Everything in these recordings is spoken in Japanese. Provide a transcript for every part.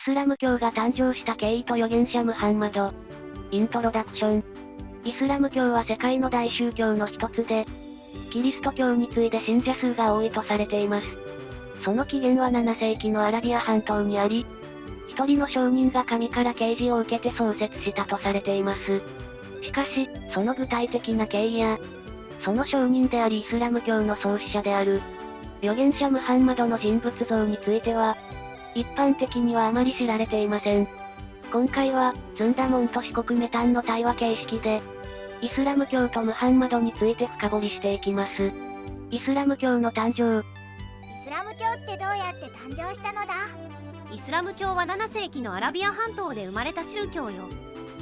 スラム教が誕生した経緯と預言者ムハンマド。イントロダクション。イスラム教は世界の大宗教の一つで、キリスト教に次いで信者数が多いとされています。その起源は7世紀のアラビア半島にあり、一人の商人が神から啓示を受けて創設したとされています。しかし、その具体的な経緯や、その商人でありイスラム教の創始者である、預言者ムハンマドの人物像については、一般的にはあまり知られていません。今回は、ズンダモンと四国メタンの対話形式で、イスラム教とムハンマドについて深掘りしていきます。イスラム教の誕生。イスラム教ってどうやって誕生したのだ？イスラム教は7世紀のアラビア半島で生まれた宗教よ。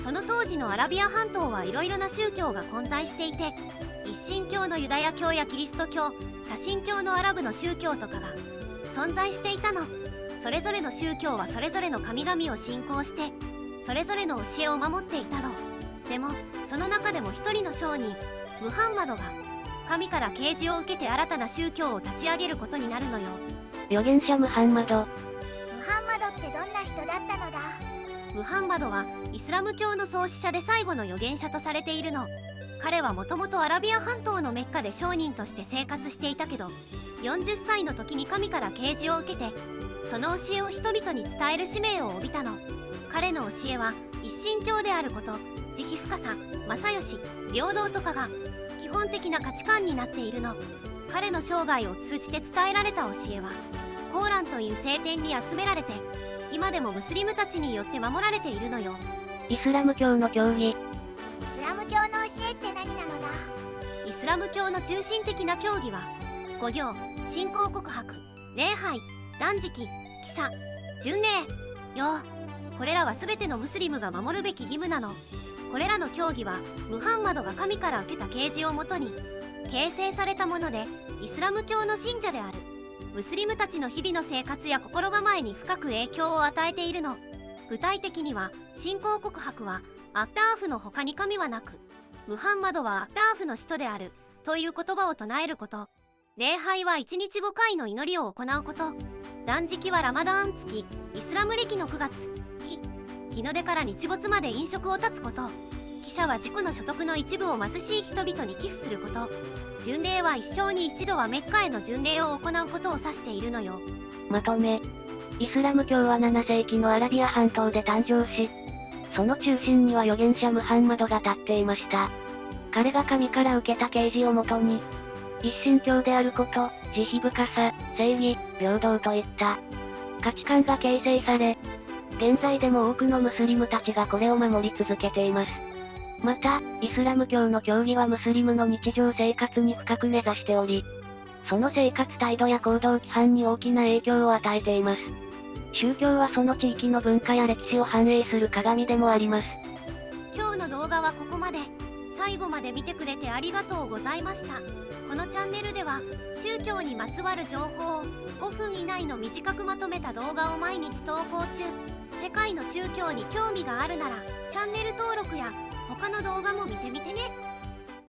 その当時のアラビア半島はいろいろな宗教が混在していて、一神教のユダヤ教やキリスト教、多神教のアラブの宗教とかが存在していたの。それぞれの宗教はそれぞれの神々を信仰して、それぞれの教えを守っていたの。でも、その中でも一人の商人、ムハンマドが、神から啓示を受けて新たな宗教を立ち上げることになるのよ。預言者ムハンマド。ムハンマドってどんな人だったのだ？ムハンマドは、イスラム教の創始者で最後の預言者とされているの。彼はもともとアラビア半島のメッカで商人として生活していたけど、40歳の時に神から啓示を受けて、その教えを人々に伝える使命を帯びたの。彼の教えは、一神教であること、慈悲深さ、正義、平等とかが基本的な価値観になっているの。彼の生涯を通じて伝えられた教えは、コーランという聖典に集められて、今でもムスリムたちによって守られているのよ。イスラム教の教義。イスラム教の教えって何なのだ？イスラム教の中心的な教義は、5行、信仰告白、礼拝、断食、記者、巡礼よ。これらは全てのムスリムが守るべき義務なの。これらの教義は、ムハンマドが神から受けた啓示をもとに形成されたもので、イスラム教の信者であるムスリムたちの日々の生活や心構えに深く影響を与えているの。具体的には、信仰告白はアッターフの他に神はなく、ムハンマドはアッターフの使徒であるという言葉を唱えること。礼拝は1日5回の祈りを行うこと。断食はラマダーン月、イスラム暦の9月日の出から日没まで飲食を断つこと。記者は自己の所得の一部を貧しい人々に寄付すること。巡礼は一生に一度はメッカへの巡礼を行うことを指しているのよ。まとめ。イスラム教は7世紀のアラビア半島で誕生し、その中心には預言者ムハンマドが立っていました。彼が神から受けた啓示をもとに、一神教であること、慈悲深さ、正義、平等といった価値観が形成され、現在でも多くのムスリムたちがこれを守り続けています。また、イスラム教の教義はムスリムの日常生活に深く根ざしており、その生活態度や行動規範に大きな影響を与えています。宗教はその地域の文化や歴史を反映する鏡でもあります。今日の動画はここまで。最後まで見てくれてありがとうございました。このチャンネルでは、宗教にまつわる情報を5分以内の短くまとめた動画を毎日投稿中。世界の宗教に興味があるなら、チャンネル登録や他の動画も見てみてね。